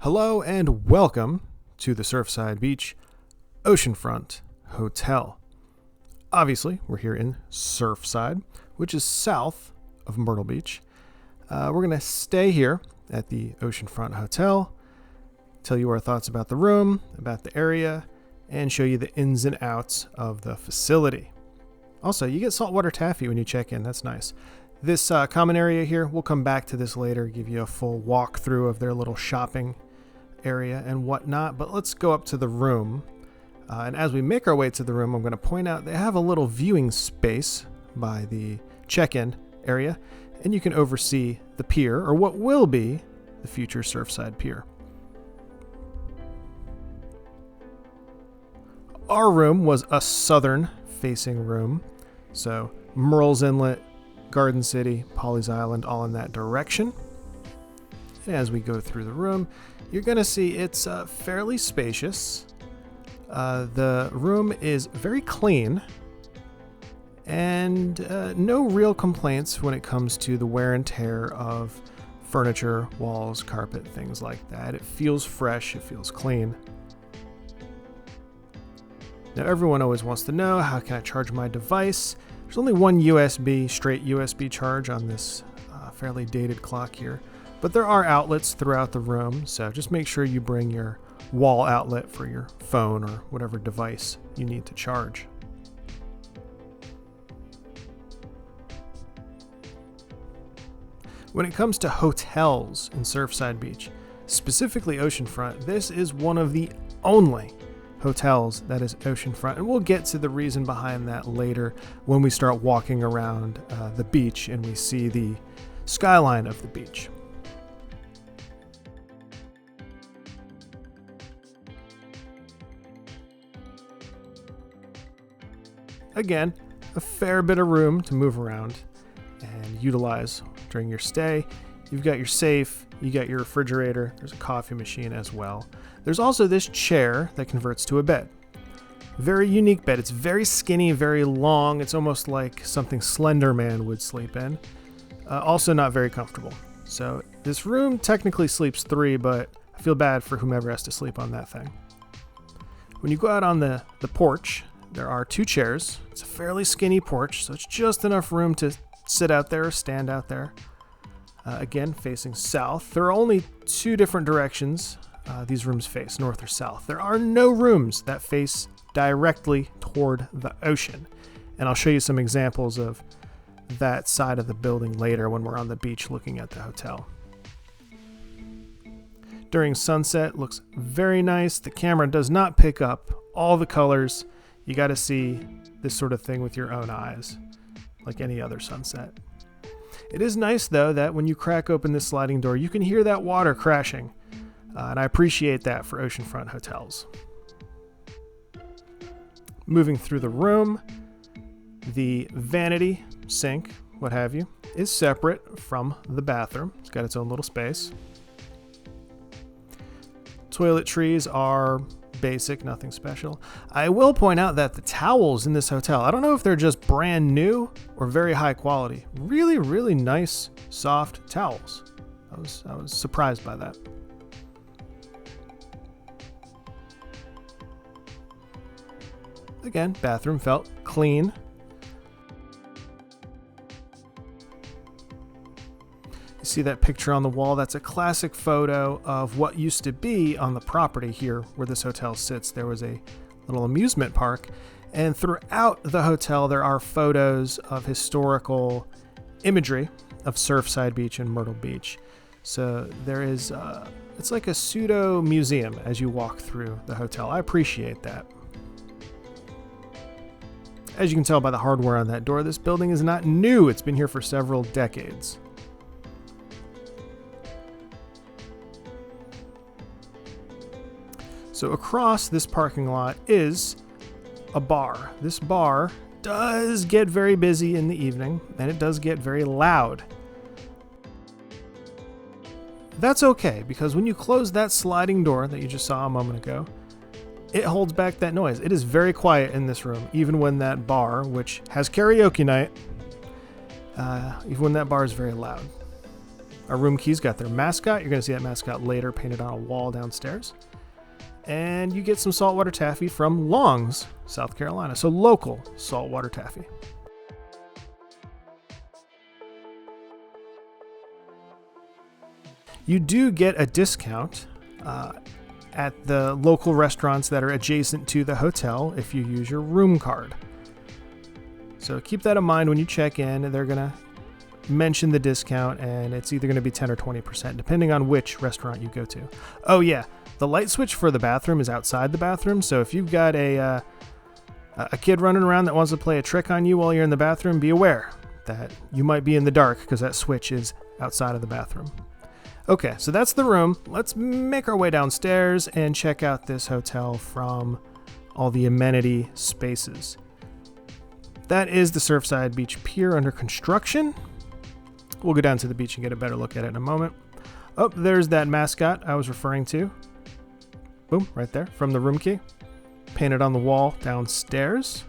Hello and welcome to the Surfside Beach Oceanfront Hotel. Obviously, we're here in Surfside, which is south of Myrtle Beach. We're going to stay here at the Oceanfront Hotel, tell you our thoughts about the room, about the area, and show you the ins and outs of the facility. Also, you get saltwater taffy when you check in. That's nice. This common area here, we'll come back to this later, give you a full walkthrough of their little shopping area and whatnot, but let's go up to the room. And as we make our way to the room, I'm going to point out they have a little viewing space by the check-in area, and you can oversee the pier, or what will be the future Surfside Pier. Our room was a southern-facing room, so Myrtle's Inlet, Garden City, Pawleys Island, all in that direction. And as we go through the room, you're going to see it's fairly spacious. The room is very clean, and no real complaints when it comes to the wear and tear of furniture, walls, carpet, things like that. It feels fresh, it feels clean. Now everyone always wants to know, how can I charge my device? There's only one straight USB charge on this fairly dated clock here, but there are outlets throughout the room, so just make sure you bring your wall outlet for your phone or whatever device you need to charge. When it comes to hotels in Surfside Beach, specifically Oceanfront, this is one of the only hotels that is oceanfront, and we'll get to the reason behind that later when we start walking around the beach and we see the skyline of the beach. Again, a fair bit of room to move around and utilize during your stay. You've got your safe, you got your refrigerator, there's a coffee machine as well. There's also this chair that converts to a bed. Very unique bed. It's very skinny, very long. It's almost like something Slender Man would sleep in. Also not very comfortable. So this room technically sleeps 3, but I feel bad for whomever has to sleep on that thing. When you go out on the porch, there are 2 chairs. It's a fairly skinny porch, so it's just enough room to sit out there or stand out there. Again, facing south. There are only 2 different directions these rooms face, north or south. There are no rooms that face directly toward the ocean. And I'll show you some examples of that side of the building later when we're on the beach looking at the hotel. During sunset, looks very nice. The camera does not pick up all the colors. You got to see this sort of thing with your own eyes, like any other sunset. It is nice, though, that when you crack open this sliding door, you can hear that water crashing. And I appreciate that for oceanfront hotels. Moving through the room, the vanity, sink, what have you, is separate from the bathroom. It's got its own little space. Toiletries are basic, nothing special. I will point out that the towels in this hotel, I don't know if they're just brand new or very high quality. Really, really nice, soft towels. I was surprised by that. Again, bathroom felt clean. You see that picture on the wall? That's a classic photo of what used to be on the property here where this hotel sits. There was a little amusement park, and throughout the hotel there are photos of historical imagery of Surfside Beach and Myrtle Beach. So there is, it's like a pseudo museum as you walk through the hotel. I appreciate that. As you can tell by the hardware on that door, this building is not new. It's been here for several decades. So across this parking lot is a bar. This bar does get very busy in the evening, and it does get very loud. That's okay, because when you close that sliding door that you just saw a moment ago, it holds back that noise. It is very quiet in this room, even when that bar, which has karaoke night, even when that bar is very loud. Our room keys got their mascot. You're going to see that mascot later painted on a wall downstairs. And you get some saltwater taffy from Long's, South Carolina. So local saltwater taffy. You do get a discount at the local restaurants that are adjacent to the hotel if you use your room card. So keep that in mind when you check in. They're going to mention the discount, and it's either going to be 10 or 20%, depending on which restaurant you go to. Oh yeah, the light switch for the bathroom is outside the bathroom, so if you've got a kid running around that wants to play a trick on you while you're in the bathroom, be aware that you might be in the dark because that switch is outside of the bathroom. Okay, so that's the room. Let's make our way downstairs and check out this hotel from all the amenity spaces. That is the Surfside Beach Pier under construction. We'll go down to the beach and get a better look at it in a moment. Oh, there's that mascot I was referring to. Boom, right there from the room key. Painted on the wall downstairs.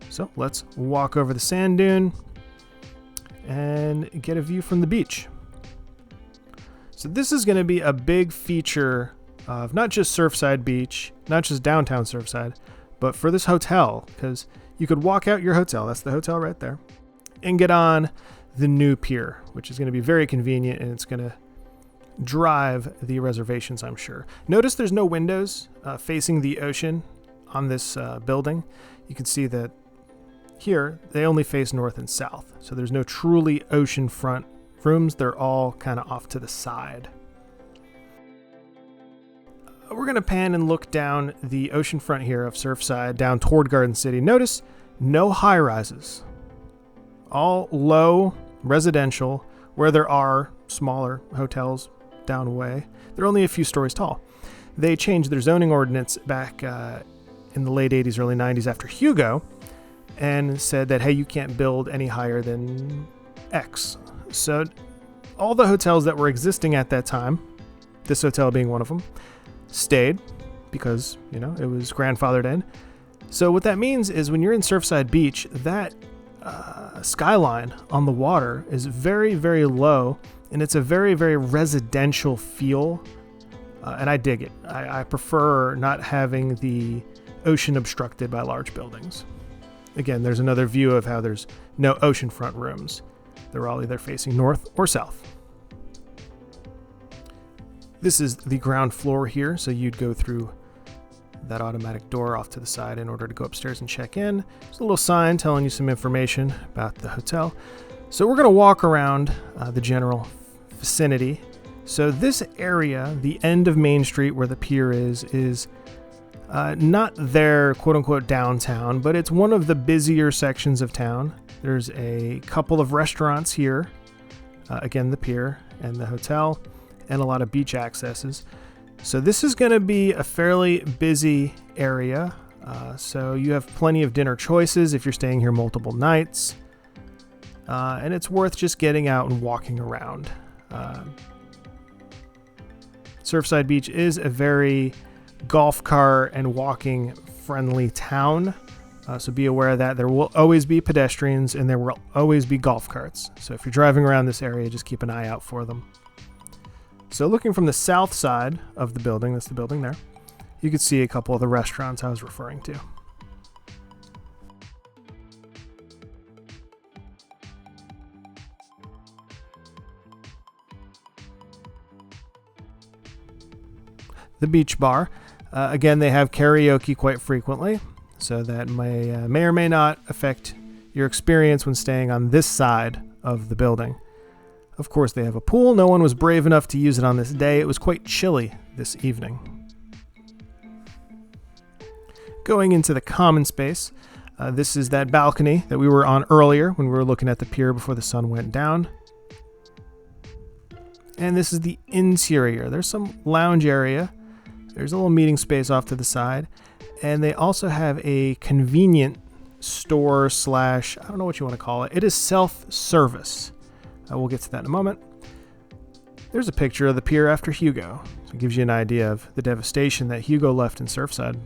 So let's walk over the sand dune and get a view from the beach. So this is going to be a big feature of not just Surfside Beach, not just downtown Surfside, but for this hotel, because you could walk out your hotel, that's the hotel right there, and get on the new pier, which is going to be very convenient, and it's going to drive the reservations, I'm sure. Notice there's no windows facing the ocean on this building. You can see that here they only face north and south, so there's no truly oceanfront rooms. They're all kind of off to the side. We're going to pan and look down the oceanfront here of Surfside down toward Garden City. Notice no high rises. All low residential, where there are smaller hotels down away. They're only a few stories tall. They changed their zoning ordinance back in the late 80s, early 90s after Hugo, and said that, hey, you can't build any higher than X. So all the hotels that were existing at that time, this hotel being one of them, stayed because, you know, it was grandfathered in. So what that means is when you're in Surfside Beach, that skyline on the water is very, very low, and it's a very, very residential feel, and I dig it. I prefer not having the ocean obstructed by large buildings. Again, there's another view of how there's no oceanfront rooms. They're all either facing north or south. This is the ground floor here, so you'd go through that automatic door off to the side in order to go upstairs and check in. There's a little sign telling you some information about the hotel. So we're going to walk around the general vicinity. So this area, the end of Main Street where the pier is not their quote-unquote downtown, but it's one of the busier sections of town. There's a couple of restaurants here, again the pier and the hotel, and a lot of beach accesses. So this is going to be a fairly busy area. So you have plenty of dinner choices if you're staying here multiple nights. And it's worth just getting out and walking around. Surfside Beach is a very golf cart and walking friendly town. So be aware of that. There will always be pedestrians and there will always be golf carts. So if you're driving around this area, just keep an eye out for them. So looking from the south side of the building, that's the building there, you can see a couple of the restaurants I was referring to. The beach bar, again, they have karaoke quite frequently, so that may or may not affect your experience when staying on this side of the building. Of course, they have a pool. No one was brave enough to use it on this day. It was quite chilly this evening. Going into the common space, this is that balcony that we were on earlier when we were looking at the pier before the sun went down. And this is the interior. There's some lounge area. There's a little meeting space off to the side. And they also have a convenient store slash, I don't know what you want to call it. It is self-service. We'll get to that in a moment. There's a picture of the pier after Hugo. So it gives you an idea of the devastation that Hugo left in Surfside.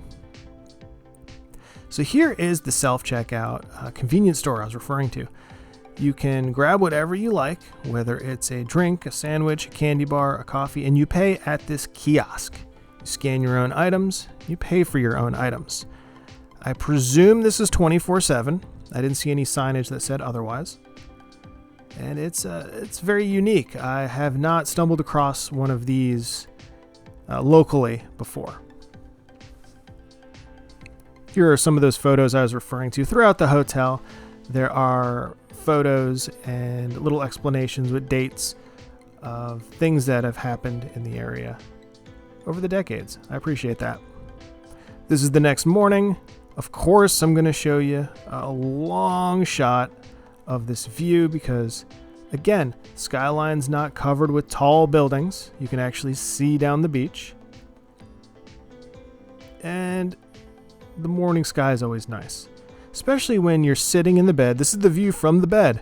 So here is the self-checkout convenience store I was referring to. You can grab whatever you like, whether it's a drink, a sandwich, a candy bar, a coffee, and you pay at this kiosk. You scan your own items, you pay for your own items. I presume this is 24/7. I didn't see any signage that said otherwise. And it's very unique. I have not stumbled across one of these locally before. Here are some of those photos I was referring to. Throughout the hotel, there are photos and little explanations with dates of things that have happened in the area over the decades. I appreciate that. This is the next morning. Of course, I'm going to show you a long shot of this view because, again, skyline's not covered with tall buildings. You can actually see down the beach. And the morning sky is always nice, especially when you're sitting in the bed. This is the view from the bed,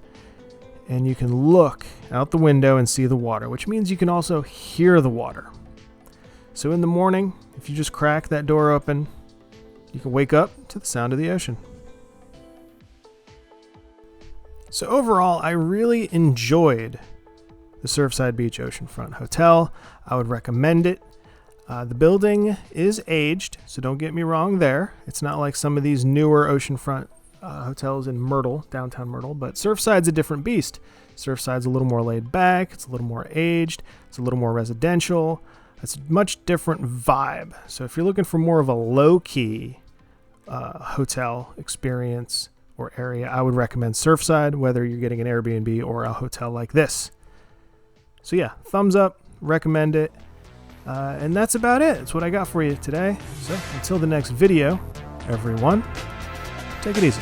and you can look out the window and see the water, which means you can also hear the water. So in the morning, if you just crack that door open, you can wake up to the sound of the ocean. So overall, I really enjoyed the Surfside Beach Oceanfront Hotel. I would recommend it. The building is aged, so don't get me wrong there. It's not like some of these newer oceanfront hotels in Myrtle, downtown Myrtle, but Surfside's a different beast. Surfside's a little more laid back, it's a little more aged, it's a little more residential. It's a much different vibe. So if you're looking for more of a low-key hotel experience or area, I would recommend Surfside, whether you're getting an Airbnb or a hotel like this. So yeah, thumbs up, recommend it. And that's about it. That's what I got for you today. So until the next video, everyone, take it easy.